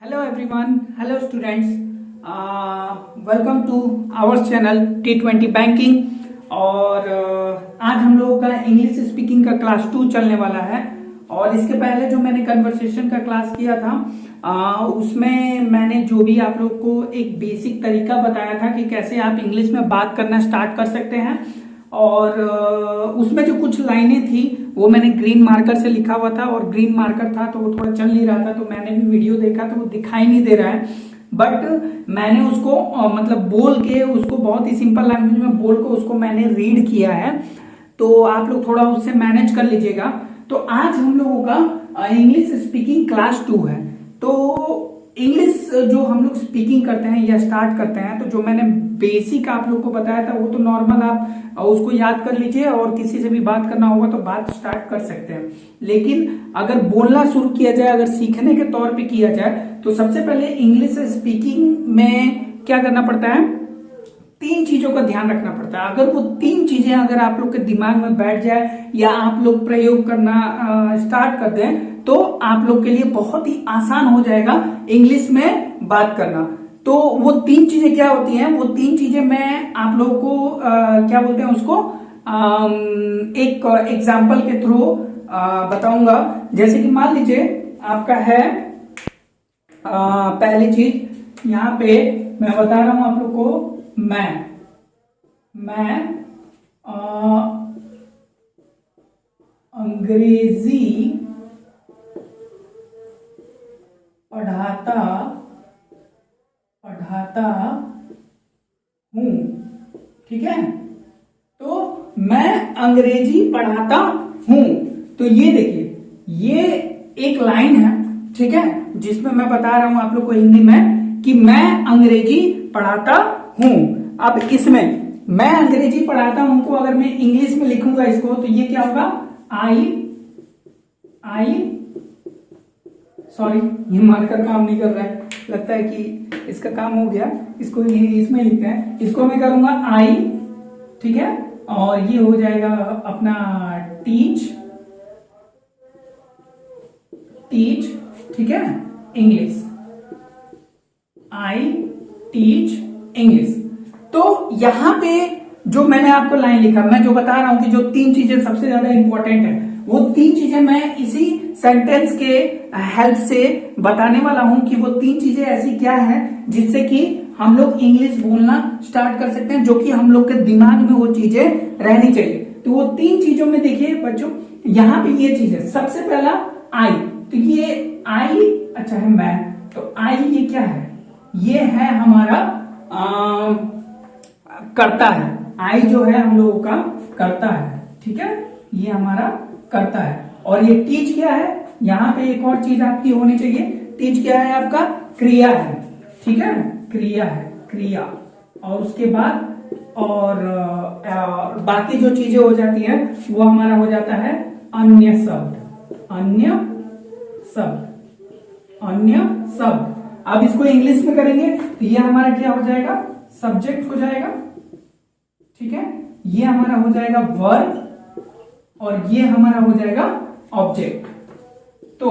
Hello everyone, hello students, welcome to our channel T20 banking. और आज हम लोगों का इंग्लिश स्पीकिंग का क्लास 2 चलने वाला है। और इसके पहले जो मैंने कन्वर्सेशन का क्लास किया था उसमें मैंने जो भी आप लोग को एक बेसिक तरीका बताया था कि कैसे आप इंग्लिश में बात करना स्टार्ट कर सकते हैं। और उसमें जो कुछ लाइनें थी वो मैंने ग्रीन मार्कर से लिखा हुआ था, और ग्रीन मार्कर था तो वो थोड़ा चल नहीं रहा था, तो मैंने भी वीडियो देखा तो वो दिखाई नहीं दे रहा है। बट मैंने उसको मतलब बोल के उसको बहुत ही सिंपल लैंग्वेज में बोल के उसको मैंने रीड किया है, तो आप लोग थोड़ा उससे मैनेज कर लीजिएगा। तो आज हम लोगों का इंग्लिश स्पीकिंग क्लास 2 है। तो इंग्लिश जो हम लोग स्पीकिंग करते हैं या स्टार्ट करते हैं, तो जो मैंने बेसिक आप लोग को बताया था वो तो नॉर्मल आप उसको याद कर लीजिए, और किसी से भी बात करना होगा तो बात स्टार्ट कर सकते हैं। लेकिन अगर बोलना शुरू किया जाए, अगर सीखने के तौर पे किया जाए, तो सबसे पहले इंग्लिश स्पीकिंग में क्या करना पड़ता है, 3 चीजों का ध्यान रखना पड़ता है। अगर वो 3 चीजें अगर आप लोग के दिमाग में बैठ जाए या आप लोग प्रयोग करना स्टार्ट कर दें, तो आप लोग के लिए बहुत ही आसान हो जाएगा इंग्लिश में बात करना। तो वो 3 चीजें क्या होती हैं, वो 3 चीजें मैं आप लोगों को क्या बोलते हैं उसको एक एग्जाम्पल के थ्रू बताऊंगा। जैसे कि मान लीजिए आपका है पहली चीज यहाँ पे मैं बता रहा हूं आप लोग को, मैं अंग्रेजी पढ़ाता हूं। ठीक है, तो मैं अंग्रेजी पढ़ाता हूं। तो ये देखिए, ये एक लाइन है, ठीक है, जिसमें मैं बता रहा हूं आप लोग को हिंदी में कि मैं अंग्रेजी पढ़ाता हूं। अब इसमें मैं अंग्रेजी पढ़ाता हूं को अगर मैं इंग्लिश में लिखूंगा इसको, तो ये क्या होगा, सॉरी ये मार्कर काम नहीं कर रहा है, लगता है कि इसका काम हो गया, इसको इसमें लिखते हैं। इसको मैं करूंगा आई, ठीक है, और ये हो जाएगा अपना टीच, ठीक है, इंग्लिश, आई टीच इंग्लिश। तो यहां पे जो मैंने आपको लाइन लिखा, मैं जो बता रहा हूं कि जो 3 चीजें सबसे ज्यादा इंपॉर्टेंट है, वो 3 चीजें मैं इसी सेंटेंस के हेल्प से बताने वाला हूं कि वो 3 चीजें ऐसी क्या है जिससे कि हम लोग इंग्लिश बोलना स्टार्ट कर सकते हैं, जो कि हम लोग के दिमाग में वो चीजें रहनी चाहिए। तो वो 3 चीजों में देखिए बच्चों, यहाँ पे ये चीज है। सबसे पहला आई, तो ये आई अच्छा है मैं, तो आई ये क्या है, ये है हमारा करता है। आई जो है हम लोगों का करता है, ठीक है, ये हमारा करता है। और ये टीच क्या है, यहां पे एक और चीज आपकी होनी चाहिए, टीच क्या है आपका, क्रिया है, ठीक है, क्रिया है, क्रिया। और उसके बाद और बाकी जो चीजें हो जाती है वो हमारा हो जाता है अन्य शब्द, अन्य शब्द। अब इसको इंग्लिश में करेंगे तो ये हमारा क्या हो जाएगा, सब्जेक्ट हो जाएगा, ठीक है, ये हमारा हो जाएगा वर्ब, और ये हमारा हो जाएगा ऑब्जेक्ट। तो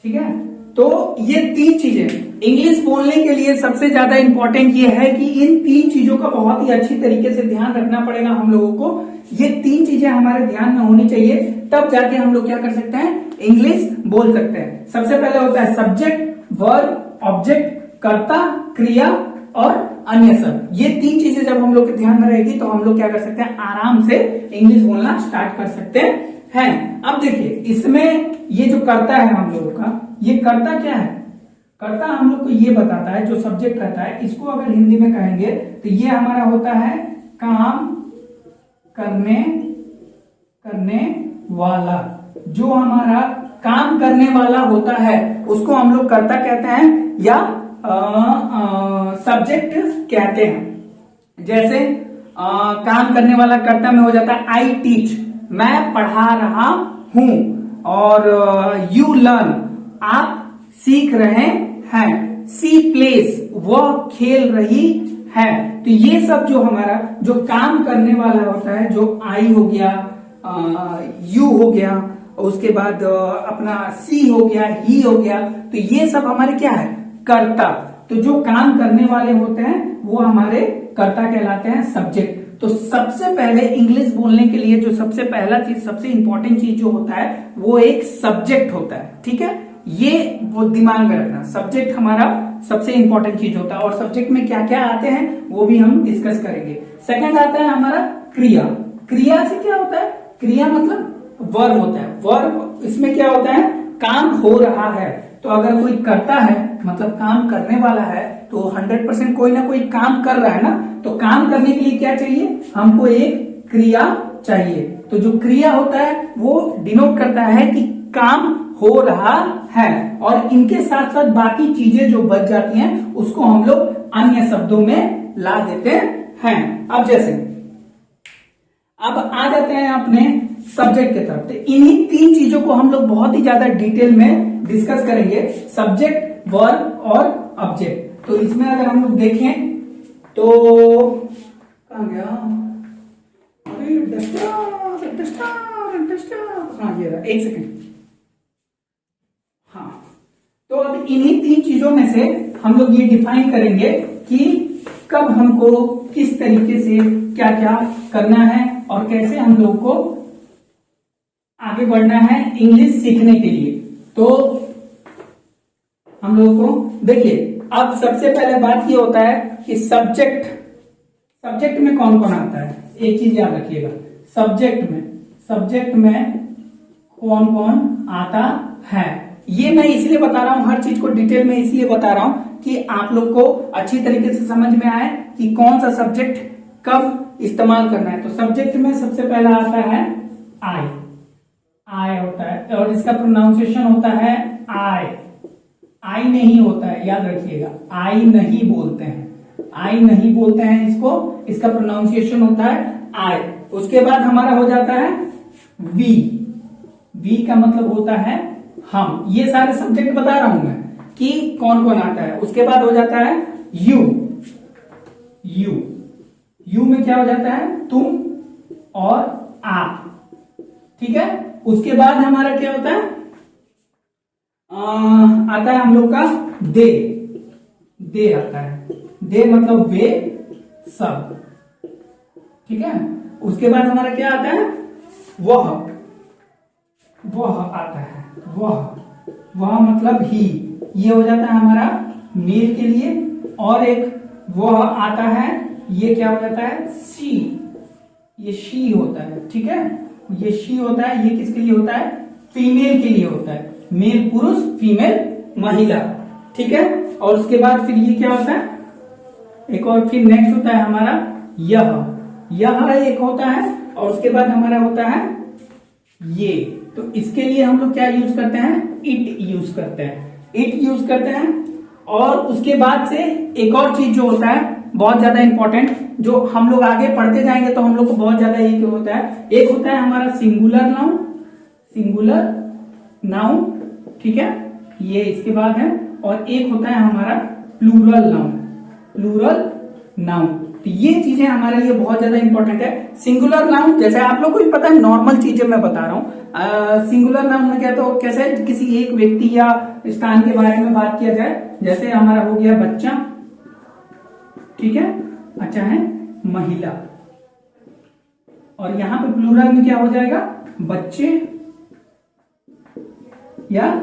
ठीक है, तो ये 3 चीजें इंग्लिश बोलने के लिए सबसे ज्यादा इंपॉर्टेंट ये है कि इन 3 चीजों का बहुत ही अच्छी तरीके से ध्यान रखना पड़ेगा हम लोगों को। ये 3 चीजें हमारे ध्यान में होनी चाहिए, तब जाके हम लोग क्या कर सकते हैं, इंग्लिश बोल सकते हैं। सबसे पहले होता है सब्जेक्ट, वर्ब, ऑब्जेक्ट, कर्ता, क्रिया और अन्य शब्द। ये 3 चीजें जब हम लोग के ध्यान में रहेगी तो हम लोग क्या कर सकते हैं, आराम से इंग्लिश बोलना स्टार्ट कर सकते हैं। अब देखिए, इसमें ये जो करता है हम लोगों का, ये करता क्या है, करता हम लोग को ये बताता है, जो सब्जेक्ट करता है, इसको अगर हिंदी में कहेंगे तो ये हमारा होता है काम करने वाला। जो हमारा काम करने वाला होता है उसको हम लोग करता कहते हैं या सब्जेक्ट कहते हैं। जैसे काम करने वाला कर्ता में हो जाता है आई टीच, मैं पढ़ा रहा हूं, और यू लर्न, आप सीख रहे हैं, सी प्लेस, वह खेल रही है। तो ये सब जो हमारा जो काम करने वाला होता है, जो आई हो गया, यू हो गया, उसके बाद अपना सी हो गया, ही हो गया, तो ये सब हमारे क्या है, कर्ता। तो जो काम करने वाले होते हैं वो हमारे कर्ता कहलाते हैं, सब्जेक्ट। तो सबसे पहले इंग्लिश बोलने के लिए जो सबसे पहला चीज, सबसे इंपॉर्टेंट चीज जो होता है वो एक सब्जेक्ट होता है, ठीक है। ये वो दिमाग में रखना, सब्जेक्ट हमारा सबसे इंपॉर्टेंट चीज होता है। और सब्जेक्ट में क्या क्या आते हैं वो भी हम डिस्कस करेंगे। सेकंड आता है हमारा क्रिया। क्रिया से क्या होता है, क्रिया मतलब वर्ब होता है। वर्ब इसमें क्या होता है, काम हो रहा है। तो अगर कोई करता है मतलब काम करने वाला है, तो 100% कोई ना कोई काम कर रहा है ना। तो काम करने के लिए क्या चाहिए, हमको एक क्रिया चाहिए। तो जो क्रिया होता है वो डिनोट करता है कि काम हो रहा है, और इनके साथ साथ बाकी चीजें जो बच जाती हैं उसको हम लोग अन्य शब्दों में ला देते हैं। अब जैसे अब आ जाते हैं अपने सब्जेक्ट की तरफ। तो इन्हीं तीन चीजों को हम लोग बहुत ही ज्यादा डिटेल में डिस्कस करेंगे, सब्जेक्ट, वर्ब और ऑब्जेक्ट। तो इसमें अगर हम लोग देखें तो कहां गया, अरे डस्टर डस्टर डस्टर, हाँ ये रहा, एक सेकेंड। हाँ, तो अब इन्हीं तीन चीजों में से हम लोग ये डिफाइन करेंगे कि कब हमको किस तरीके से क्या क्या करना है और कैसे हम लोग को आगे बढ़ना है इंग्लिश सीखने के लिए। तो हम लोगों को देखिए, अब सबसे पहले बात ये होता है कि सब्जेक्ट में कौन कौन आता है। एक चीज याद रखिएगा, सब्जेक्ट में कौन कौन आता है। ये मैं इसलिए बता रहा हूं, हर चीज को डिटेल में इसलिए बता रहा हूं कि आप लोग को अच्छी तरीके से समझ में आए कि कौन सा सब्जेक्ट कब इस्तेमाल करना है। तो सब्जेक्ट में सबसे पहला आता है आई होता है, और इसका प्रोनाउंसिएशन होता है आई नहीं होता है, याद रखिएगा, आई नहीं बोलते हैं इसको, इसका प्रोनाउंसिएशन होता है आई। उसके बाद हमारा हो जाता है वी का मतलब होता है हम। ये सारे सब्जेक्ट बता रहा हूं मैं कि कौन कौन आता है। उसके बाद हो जाता है यू में क्या हो जाता है, तुम और आप, ठीक है। उसके बाद हमारा क्या होता है, आता है हम लोग का दे आता है, दे मतलब वे सब, ठीक है। उसके बाद हमारा क्या आता है, वह आता है, वह मतलब ही, ये हो जाता है हमारा मेल के लिए। और एक वह आता है, ये क्या हो जाता है, शी, ये शी होता है, ठीक है। ये शी होता है, ये किसके लिए होता है, फीमेल के लिए होता है, मेल पुरुष, फीमेल महिला, ठीक है। और उसके बाद फिर ये क्या होता है, एक और फिर नेक्स्ट होता है हमारा यह एक होता है। और उसके बाद हमारा होता है ये। तो इसके लिए हम लोग क्या यूज करते हैं, इट यूज करते हैं। और उसके बाद से एक और चीज जो होता है बहुत ज्यादा इंपॉर्टेंट, जो हम लोग आगे पढ़ते जाएंगे तो हम लोग को बहुत ज्यादा एक होता है, एक होता है हमारा सिंगुलर नाउन, ठीक है, ये इसके बाद है। और एक होता है हमारा प्लूरल नाउन। तो ये चीजें हमारे लिए बहुत ज्यादा इंपॉर्टेंट है। सिंगुलर नाउन जैसे आप लोग को भी पता है, नॉर्मल चीजें मैं बता रहा हूं। सिंगुलर नाउन में क्या, तो कैसे किसी एक व्यक्ति या स्थान के बारे में बात किया जाए, जैसे हमारा हो गया बच्चा, ठीक है, अच्छा है महिला। और यहां पे प्लूरल में क्या हो जाएगा, बच्चे या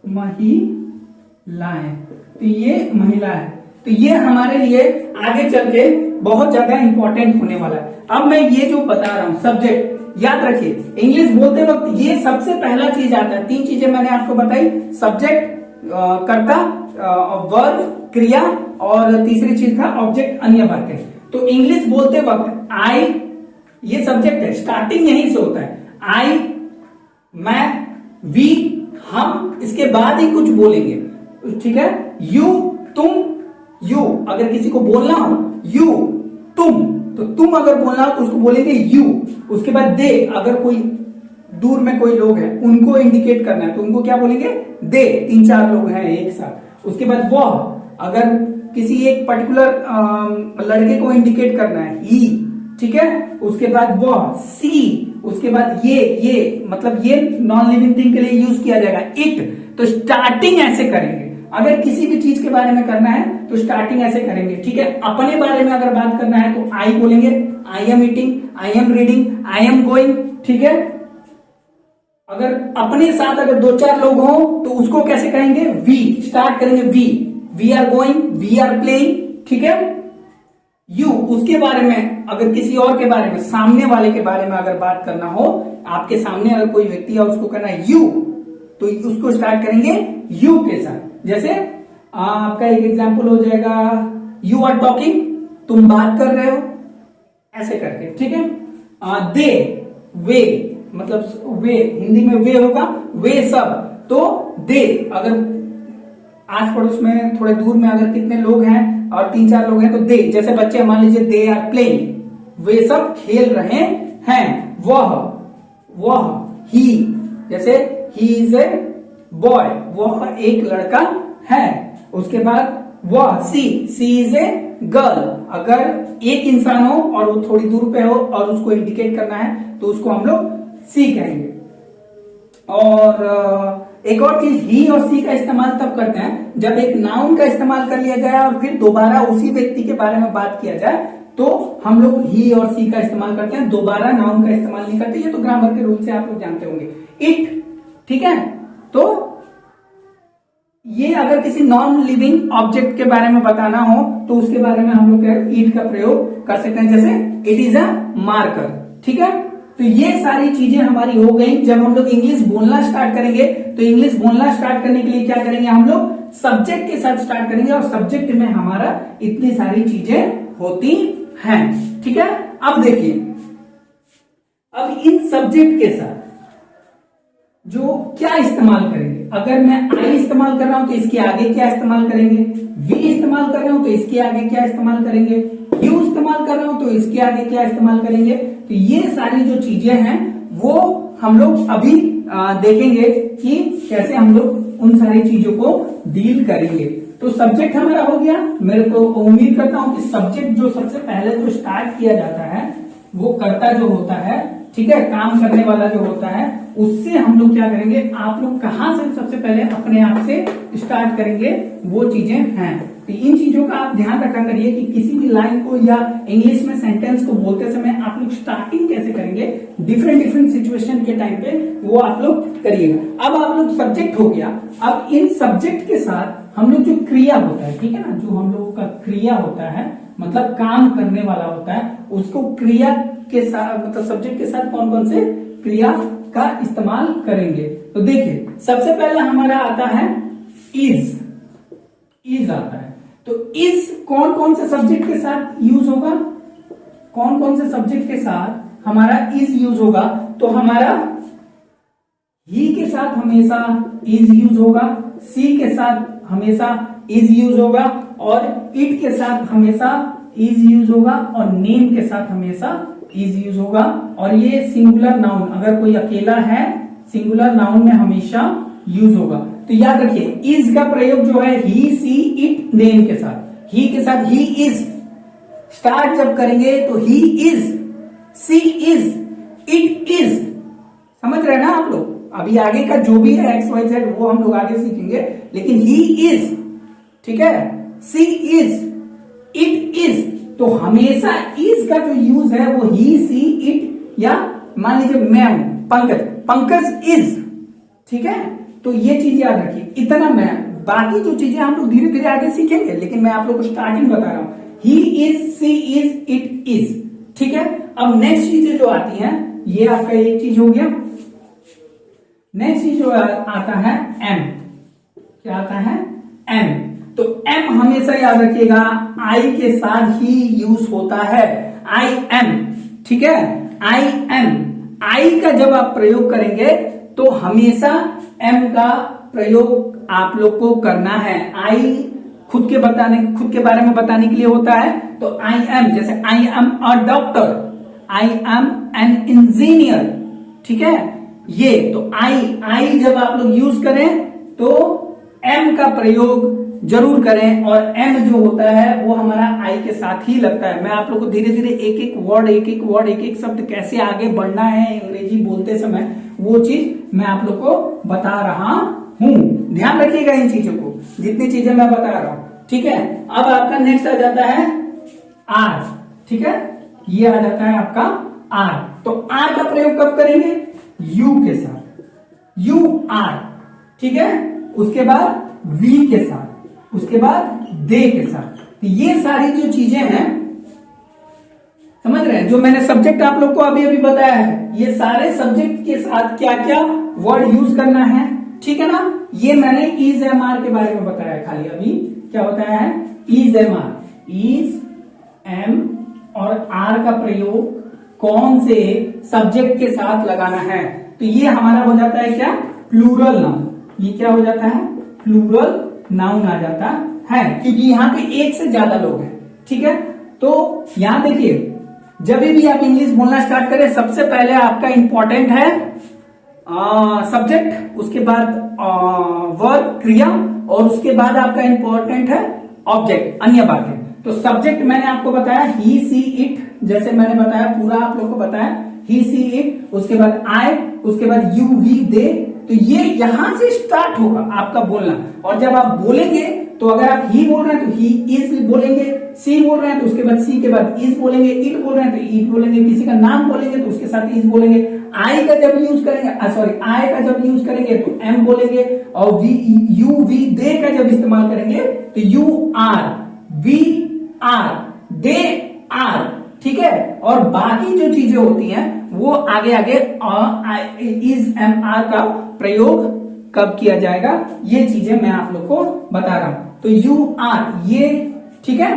महिलाएं। तो ये महिला है। तो ये हमारे लिए आगे चल के बहुत ज्यादा इंपॉर्टेंट होने वाला है। अब मैं ये जो बता रहा हूं सब्जेक्ट, याद रखिए इंग्लिश बोलते वक्त ये सबसे पहला चीज आता है। तीन चीजें मैंने आपको बताई, सब्जेक्ट, कर्ता, वर्ब, क्रिया, और तीसरी चीज था ऑब्जेक्ट, अन्य बातें। तो इंग्लिश बोलते वक्त आई, ये सब्जेक्ट है, स्टार्टिंग यहीं से होता है। आई, मैं, वी, हम, इसके बाद ही कुछ बोलेंगे, ठीक है। यू, तुम, यू अगर किसी को बोलना हो, यू, तुम, तो तुम अगर बोलना हो तो उसको बोलेंगे यू। उसके बाद दे, अगर कोई दूर में कोई लोग हैं उनको इंडिकेट करना है तो उनको क्या बोलेंगे, दे, 3-4 लोग हैं एक साथ। उसके बाद वह, अगर किसी एक पर्टिकुलर लड़के को इंडिकेट करना है, ही, ठीक है, उसके बाद वह, सी, उसके बाद ये मतलब ये नॉन लिविंग थिंग के लिए यूज किया जाएगा, इट। तो स्टार्टिंग ऐसे करेंगे, अगर किसी भी चीज के बारे में करना है तो स्टार्टिंग ऐसे करेंगे, ठीक है। अपने बारे में अगर बात करना है तो आई बोलेंगे, I am eating, I am reading, I am going, ठीक है। अगर अपने साथ अगर 2-4 लोग हों तो उसको कैसे कहेंगे, वी, स्टार्ट करेंगे we are going, we are playing, ठीक है। यू, उसके बारे में अगर किसी और के बारे में, सामने वाले के बारे में अगर बात करना हो, आपके सामने अगर कोई व्यक्ति है उसको करना है यू, तो उसको स्टार्ट करेंगे यू के साथ। जैसे आपका एक एग्जांपल हो जाएगा, यू आर टॉकिंग, तुम बात कर रहे हो, ऐसे करके, ठीक है। दे, वे, मतलब वे, हिंदी में वे होगा, वे सब, तो दे, अगर आस पड़ोस में थोड़े दूर में अगर कितने लोग हैं और 3-4 लोग हैं तो दे, जैसे बच्चे मान लीजिए दे आर प्लेइंग, वे सब खेल रहे हैं। वह, ही, जैसे ही इज ए बॉय, वह एक लड़का है। उसके बाद वह, सी इज ए गर्ल, अगर एक इंसान हो और वो थोड़ी दूर पे हो और उसको इंडिकेट करना है तो उसको हम लोग सी कहेंगे। और एक और चीज, ही और सी का इस्तेमाल तब करते हैं जब एक नाउन का इस्तेमाल कर लिया जाए और फिर दोबारा उसी व्यक्ति के बारे में बात किया जाए, तो हम लोग ही और सी का इस्तेमाल करते हैं, दोबारा नाउन का इस्तेमाल नहीं करते। ये तो ग्रामर के रूल से आप लोग जानते होंगे। इट, ठीक है, तो ये अगर किसी नॉन लिविंग ऑब्जेक्ट के बारे में बताना हो तो उसके बारे में हम लोग इट का प्रयोग कर सकते हैं, जैसे इट इज अ मार्कर, ठीक है। तो ये सारी चीजें हमारी हो गई। जब हम लोग इंग्लिश बोलना स्टार्ट करेंगे तो इंग्लिश बोलना स्टार्ट करने के लिए क्या करेंगे, हम लोग सब्जेक्ट के साथ स्टार्ट करेंगे, और सब्जेक्ट में हमारा इतनी सारी चीजें होती हैं, ठीक है। अब देखिए, अब इन सब्जेक्ट के साथ जो क्या इस्तेमाल करेंगे, अगर मैं आई इस्तेमाल कर रहा हूं तो इसके आगे क्या इस्तेमाल करेंगे, वी इस्तेमाल कर रहा हूं तो इसके आगे क्या इस्तेमाल करेंगे, यू इस्तेमाल कर रहा हूं तो इसके आगे क्या इस्तेमाल करेंगे। तो ये सारी जो चीजें हैं वो हम लोग अभी देखेंगे कि कैसे हम लोग उन सारी चीजों को डील करेंगे। तो सब्जेक्ट हमारा हो गया। मेरे को उम्मीद करता हूं कि सब्जेक्ट जो सबसे पहले जो स्टार्ट किया जाता है वो कर्ता जो होता है, ठीक है, काम करने वाला जो होता है, उससे हम लोग क्या करेंगे, आप लोग कहां से सबसे पहले अपने आप से स्टार्ट करेंगे, वो चीजें हैं। तो इन चीजों का आप ध्यान रखा करिए कि किसी भी लाइन को या इंग्लिश में सेंटेंस को बोलते समय आप लोग स्टार्टिंग कैसे करेंगे, डिफरेंट सिचुएशन के टाइम पे वो आप लोग करिएगा। अब आप लोग सब्जेक्ट हो गया। अब इन सब्जेक्ट के साथ हम लोग जो क्रिया होता है, ठीक है ना, जो हम लोगों का क्रिया होता है, मतलब काम करने वाला होता है, उसको क्रिया के साथ, मतलब सब्जेक्ट के साथ कौन कौन से क्रिया का इस्तेमाल करेंगे। तो देखिए, सबसे पहले हमारा आता है इज आता है। तो इज कौन कौन से सब्जेक्ट के साथ यूज होगा, कौन कौन से सब्जेक्ट के साथ हमारा इज यूज होगा, तो हमारा ही के साथ हमेशा इज यूज होगा, सी के साथ हमेशा इज यूज होगा, और इट के साथ हमेशा इज यूज होगा, और नेम के साथ हमेशा इज यूज होगा। और ये सिंगुलर नाउन, अगर कोई अकेला है, सिंगुलर नाउन में हमेशा यूज होगा। तो याद रखिए, इज का प्रयोग जो है ही, सी, इट, नेम के साथ, ही के साथ ही इज स्टार्ट जब करेंगे तो he is, she is, it is, समझ रहे हैं ना आप लोग। अभी आगे का जो भी है एक्स वाई जेड वो हम लोग आगे सीखेंगे, लेकिन ही इज, ठीक है, सी इज, इट इज, तो हमेशा इज का जो यूज है वो ही, सी, इट, या मान लीजिए मैं हूं पंकज इज, ठीक है। तो ये चीज याद रखिए, इतना मैं, बाकी जो चीजें हम लोग धीरे धीरे आगे सीखेंगे, लेकिन मैं आप लोग को स्टार्टिंग बता रहा हूं, he is, she is, it is, ठीक है। अब नेक्स्ट चीजें जो आती हैं, ये आपका एक चीज हो गया। नेक्स्ट चीज जो आता है एम, क्या आता है, एम। तो एम हमेशा याद रखिएगा आई के साथ ही यूज होता है, आई एम, ठीक है, आई एम। आई का जब आप प्रयोग करेंगे तो हमेशा एम का प्रयोग आप लोग को करना है। आई खुद के बारे में बताने के लिए होता है, तो आई एम, जैसे I am a doctor, I am an engineer, ठीक है। ये तो आई जब आप लोग यूज करें तो एम का प्रयोग जरूर करें। और एम जो होता है वो हमारा आई के साथ ही लगता है। मैं आप लोग को धीरे धीरे एक एक वर्ड शब्द कैसे आगे बढ़ना है अंग्रेजी बोलते समय, वो चीज मैं आप लोग को बता रहा हूं। ध्यान रखिएगा इन चीजों को, जितनी चीजें मैं बता रहा हूं, ठीक है। अब आपका नेक्स्ट आ जाता है आर, ठीक है, ये आ जाता है आपका आर। तो आर का प्रयोग कब करेंगे? यू के साथ, यू आर, ठीक है। उसके बाद वी के साथ, उसके बाद दे के साथ। तो ये सारी जो चीजें हैं, समझ रहे हैं, जो मैंने सब्जेक्ट आप लोग को अभी अभी बताया है, ये सारे सब्जेक्ट के साथ क्या क्या वर्ड यूज करना है, ठीक है ना। ये मैंने इज एम आर के बारे में बताया खाली अभी। क्या बताया है? Is am are, is am और आर का प्रयोग कौन से सब्जेक्ट के साथ लगाना है। तो ये हमारा हो जाता है क्या? Plural noun. ये क्या हो जाता है? प्लूरल नाउन आ जाता है, क्योंकि यहाँ पे एक से ज्यादा लोग हैं, ठीक है। तो यहां देखिए, जब भी आप इंग्लिश बोलना स्टार्ट करें, सबसे पहले आपका इंपॉर्टेंट है सब्जेक्ट, उसके बाद वर्ब क्रिया, और उसके बाद आपका इंपॉर्टेंट है ऑब्जेक्ट, अन्य बातें। तो सब्जेक्ट मैंने आपको बताया ही सी इट, जैसे मैंने बताया पूरा आप लोगों को बताया, ही सी इट, उसके बाद आई, उसके बाद यू वी दे। तो ये यहां से स्टार्ट होगा आपका बोलना। और जब आप बोलेंगे तो अगर आप ही बोल रहे हैं तो ही इज बोलेंगे, सी बोल रहे हैं तो उसके बाद सी के बाद इज बोलेंगे, इट बोल रहे हैं तो इट बोलेंगे, किसी का नाम बोलेंगे तो उसके साथ इज बोलेंगे। आई का जब यूज करेंगे, आई का जब यूज करेंगे तो एम बोलेंगे, और वी यू वी दे का जब इस्तेमाल करेंगे तो you are, we are, they are, ठीक है। और बाकी जो चीजें होती हैं वो आगे आगे इज एम आर का प्रयोग कब किया जाएगा, ये चीजें मैं आप लोग को बता रहा हूं। तो यू आर, ये ठीक है।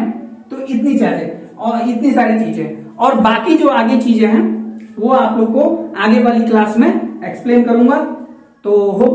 तो इतनी चीजें और इतनी सारी चीजें, और बाकी जो आगे चीजें हैं वो आप लोग को आगे वाली क्लास में एक्सप्लेन करूंगा। तो होप